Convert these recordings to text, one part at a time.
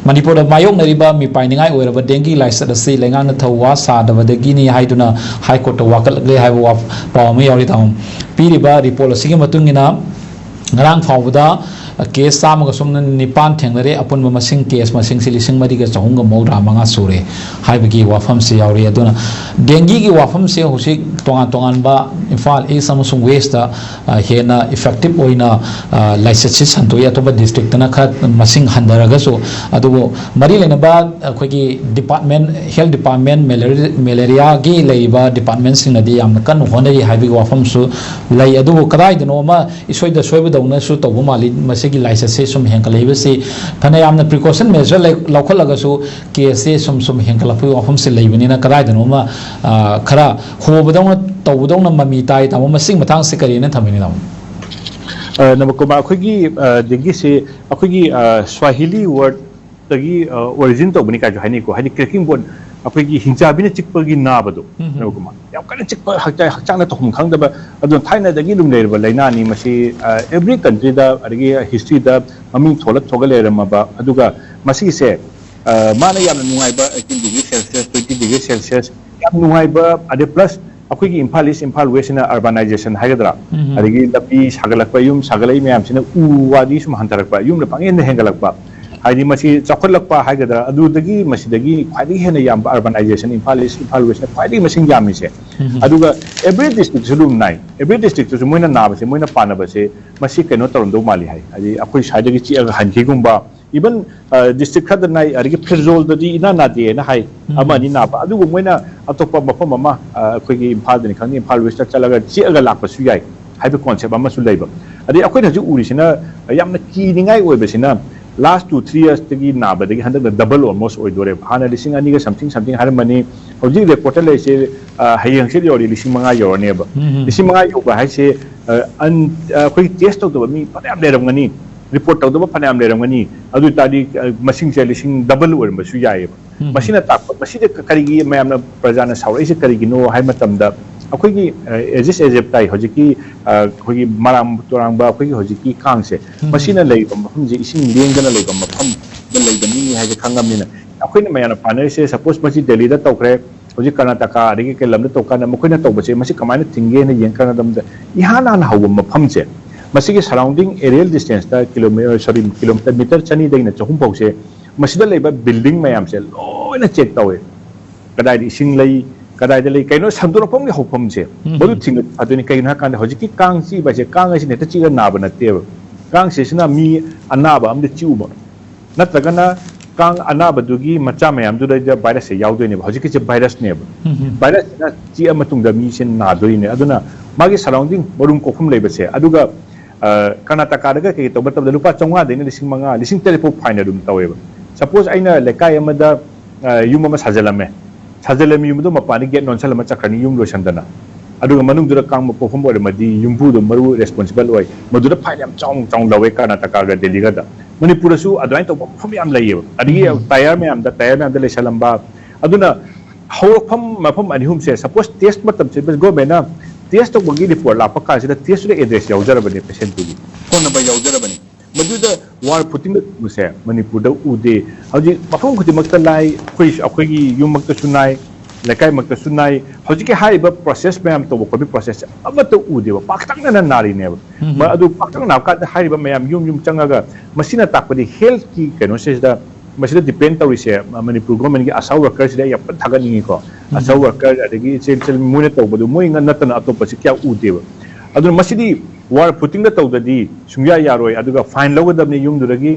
Manipur da mayong nariba mi painingai oiraba dengue laichat asi lengang na thawa sadabadagi ni haiduna high court wakalagle haiba pawami yori taum piriba report asigi matungina ngarang phawda case samaga somna nipan thengnare apunba masing case masing silising mariga chahunga mawra manga sure haibagi wafam se yauri aduna dengue gi wafam se husik tongan ba Imphal East amasung West da hena effective oina laichat si santoya toba district na kha masing handaraga so adugo mari lena ba khogi department health department malaria gi leiba department sing nadi yam kan honari haibagi wafam su lai adugo kadai dano ma isoida soiba dawna su tobu mali masigi laichat se sum henkalaiba se thana yamna precaution measure laukhalaga su case sum henkalapu wafam se leibani na kadai dano ma khara hobadawna tawdawna mami tai tamo masing matang se karina thamini nam namakuma akhigi dengue se akhigi swahili word tagi origin to bani ka jo hani ko hani cracking board akhigi hinjabi ne chikpagi nabado namakuma yam kana chikpa hakchang na tohum khangdaba adon thaina dagi lum lerba laina ni masi every country da adagi history da maming tholat thogalerama ba aduga masi se mana yam nungai ba 18 degree celsius 20 degree celsius yam nungai ba ade plus अखोगी Imphal east Imphal west ना urbanization हाइगद्रा अदगी लपी सागलकपा युम सागलै म्याम सिना उवादी सुम हंतरकपा युम न पांगेन हेंगलकपा हाइदी मसी चखलकपा हाइगद्रा अदुदगी मसीदगी ख्वाइदी हेना याम urbanization Imphal east Imphal west ना ख्वाइदी मसिंग यामी से अदुगा एवरी डिस्ट्रिक्ट सुलुम नाइ एवरी डिस्ट्रिक्ट सु मोइना नाबसे मोइना पानबसे मसी केनो तरुंदो माली हाइ अदि अखोई साइदगी ची हनखिगुंबा even district khad nai arigi firzol dadi ina na de na hai amani na ba adu moina atopa mafam ama akhoi imphal dani khangni imphal west chalaga chi aga lakpa su yai haiba concept ama su leiba adi akhoi haju uri sina yamna ki ningai oiba sina last 2-3 years tagi na ba dagi handak double almost oidore hana lising ani ga something haramani hoji reporter le se hayang se yori lising manga yorone ba lising manga yoba hai se an akhoi test to mi padam leram ngani report tawda ba phanam lerangani adu tadi masing se lising double or masu yae masina tak masida karigi mayamna prajana sauri se karigi no hai matamda akhoi exist as tai hojiki khoi maram torang ba akhoi hojiki kang se masina lei ba mafam ji ising lengdana lei ba mafam da lei bani hai je khangam ni na akhoi na mayana panel se suppose masi delhi da tawkre hoji karnataka adigi ke lamda tawkana makhoi na tawba se masi kamaina thinge na yeng kana damda ihana na hawa mafam se masigi surrounding aerial distance ta kilometer meter chani dai na chahum pause masida leiba building mayam se loina check tawe kadai ising lei kadai de lei kaino samdura pom ge hopom se bodu thing aduni kaina kan hoji ki kang si ba se kang si ne ta chi ga na ba na te kang se sina mi anaba am de chi uba natraga na kang anaba dugi macha mayam du da virus se yaw doi ne hoji ki che virus ne virus na chi amatung da mi sen na doi ne aduna magi surrounding borum kokhum leiba se aduga Karnataka daga kay to batab lupa chonga de ni lising telepo fine dum taweba suppose aina lekai amada yum ma sajalame yum do mapani get non salama chakrani yum lo sandana aduga manung dura kang mo perform ore madi yumbu do maru responsible oi madura fine am chong lawe Karnataka ga Delhi ga da Manipur su adwain to phom yam laye adigi tayar me am da le salamba aduna hawfam mafam anihum se suppose test matam se go bena test of bagi report la pakka sida test de address yaujara bani patient gi phone number yaujara bani maduda war putting the se Manipur da ude haji mafam khudi makta lai khoi gi yum makta sunai lekai makta sunai haji ke hai ba process ma'am to ko bi process amata ude ba paktang na nari ne ba adu paktang na ka hai ba ma'am yum changaga masina takpadi health ki keno se da masida depend tawri se Manipur government gi asau workers da ya thagani ko asau worker adagi sel mune tawbadu moi ngatana atopa se kya udeba aduna masidi war putting the tawdadi sungya yaroi aduga fine logadabni yum duragi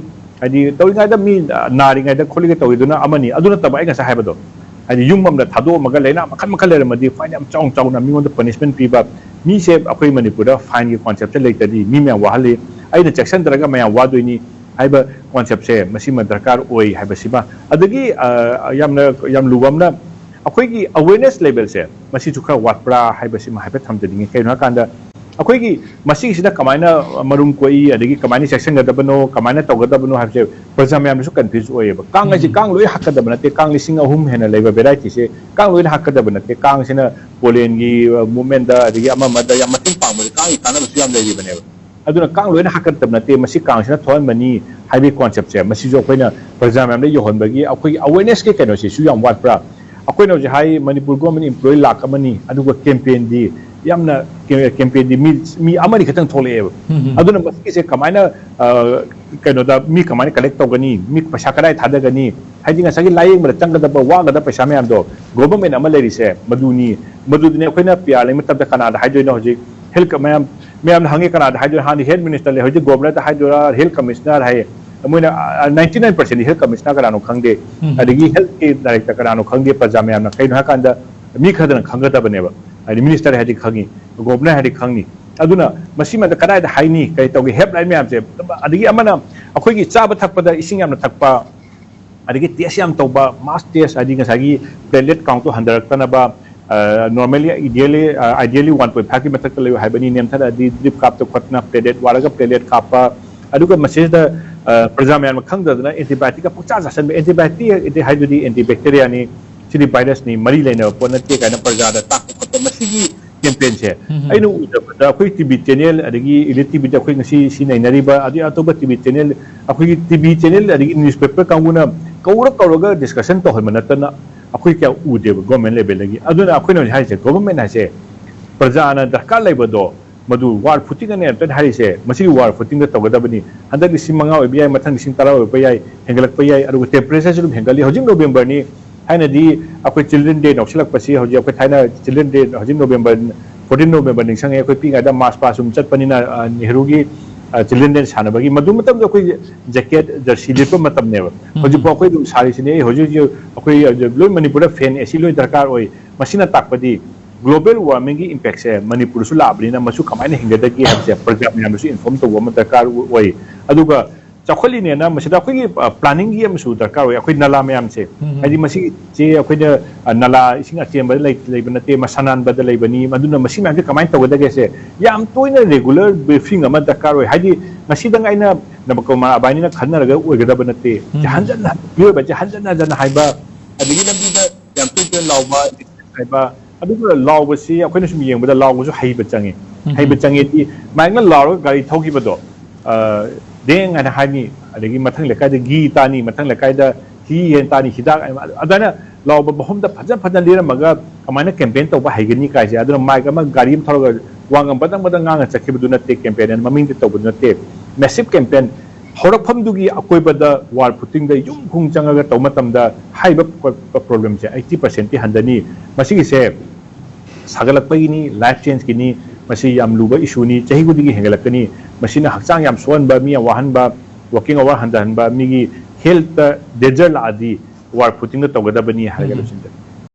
adi tawinga da mi nari ngai da kholiga tawiduna amani aduna taba ai nga sa haibado adi yum mamda thado maga leina makhan lermadi fine am chong na mi on the punishment piba mi se akhoi Manipur da fine gi concept leitadi mi me wahali ai da section daraga maya wadoini haiba concept se masima darkar oi haiba siba adagi yam luwamna akhoi gi awareness level se masi chukha watpra haiba sima haiba thamdini kaina kanda akhoi gi masi sida kamaina marum koi adagi kamaini section gadabano kamaina tawgadabano habse projam yam su confuse oi ba kang ji kang loi hakadabana te kang lising ahum hena leiba variety se kang loi hakadabana te kang sina pollen gi movement da adagi ama mada yam mating pang kang kana su yam leiba ne aduna kang loina hakat tabna te masi kang sina thoan mani haibi concept se masi jo koina program am le yohon bagi akoi awareness ke kano se su yam wat pra akoi no je hai Manipur government employee lak amani aduga campaign di yamna campaign di mi amani khatang thole e aduna masi se kamaina kano da mi kamaina collect togani mi paisa kadai thadagani haidi nga sagi lai ma changada ba wa gada paisa me am do government amal leri se maduni ne koina pia le matab da kana da haidoi no hoji health mayam मैम हंगे कना हाइड्रो हानि health minister ले होजे government हाइड्रो health commissioner है मोइना 99% हेल्थ कमिश्नर करानो खंगे अदगी हेल्थ के डायरेक्टर करानो खंगे प्रजा मैम कइनो हाकांदा मी खदन खंगदा बनेबा अदि मिनिस्टर हादि खंगी गवर्नर हादि खंगी अदुना मसीमा द कदाय द हाइनी कइ तोगे हेल्पलाइन मैम से अदगी अमना अखोइगी चाबा थकपदा इसिंग यामना थकपा अदगी टेस्ट याम तोबा मास टेस्ट अदि ngसागी प्लेटलेट काउंट तो हंदरक्तनबा normally ideally 1.5 ki mathak le haibani nem thada di drip kap to khotna platelet walaga platelet kapa aduga message da praja myan khang da na antibiotic ka pucha jasan antibiotic ite haidudi antibacteria ni chili virus ni mari leina pona te kana praja da tak khotna masigi campaign che ainu da khoi tv channel adigi ELITETV da khoi ngasi si nainari ba adi atoba tv channel akhoi tv channel adigi newspaper kanguna kauraga discussion to holmanatana अखोई क्या उदेब government level लगी अदुना अखोइनो हाइसे government हाइसे प्रजाना दरकार लेबदो मदु वार footing ने तन हाइसे मसी वार footing तगदबनी हंदक लिसिंग मंगा ओबियाय मथंग लिसिंग तरा ओबियाय हेंगलक पयाय अरु temperature जुम हेंगली housing नवंबर नि हाइनदी अखोइ चिल्ड्रन डे नक्सलक पसी होजि अखोइ थाइना चिल्ड्रन डे होजिंग नवंबर 14 नवंबर निसंगे अखोइ पिगादा मार्च पासुम चटपनिना नेहरू की चिल्ड्रन डे सानबगी मदु मतम जो कोई जैकेट जर्सी लिप मतम ने होजि पो कोई सारी सिने होजि जो कोई लोई मणिपुर फैन एसी लोई दरकार होय मसिना ताकपदी ग्लोबल वार्मिंग की इंपैक्ट से मणिपुर सु लाबलिना मसु कमाइने हिंगदगी हबसे प्रोग्राम याम सु इन्फॉर्म तो वम दरकार होय अदुगा चखली ने ना मसिदा कोई प्लानिंग की मसु दरकार होय कोई नला मैम से हादि मसि जे कोई नला इसिंग अचेम लेबन ते मसनान बद लेबनी मदुना मसि मैम कमाइन तगदगे से याम तोइना रेगुलर ब्रीफिंग अमा दरकार होय हादि मसिदंग आइना नबको मा अबाइना खन्नरगा ओइगदब नते हंजन बियो बजे हंजन हंजन हाइबा अदगी लंबीदा याम तोइना लावबा हाइबा अदुगा लावबसी अखोइना सुम येंबदा लावबसु हाइबा चंगे ति माइना लाव गाड़ी थौगिबदो देंग अन हानि अदगी मथंग लेकाय द गी तानी मथंग लेकाय द ही हेन तानी हिदाक अदना लावबा बहम द फजन लेरमगा कमाइना कैंपेन तौबा हाइगनी कायसे अदना माइक अमा गाड़ी थौरगा वांगम बदंग ngang चखिबदु नते कैंपेन ममिंग तौबु नते मैसिव कैंपेन हरफमदुगी अकोइबदा वार फुटिंग द युम खुंग चंगागा तौमतमदा हाइबा प्रॉब्लम से 80% ति हंदनी मसिगी से सागलकपगिनी लाइफ चेंज किनी मसी याम लुबा इशूनी चहिगुदिगी हेंगलकनी मसिना हक्चांग याम सोनबा मी वाहनबा वर्किंग आवर हंदहनबा मिगी हेल्थ डेंजर लादी वार फुटिंग तौगदबनी हाइगलुसिंदा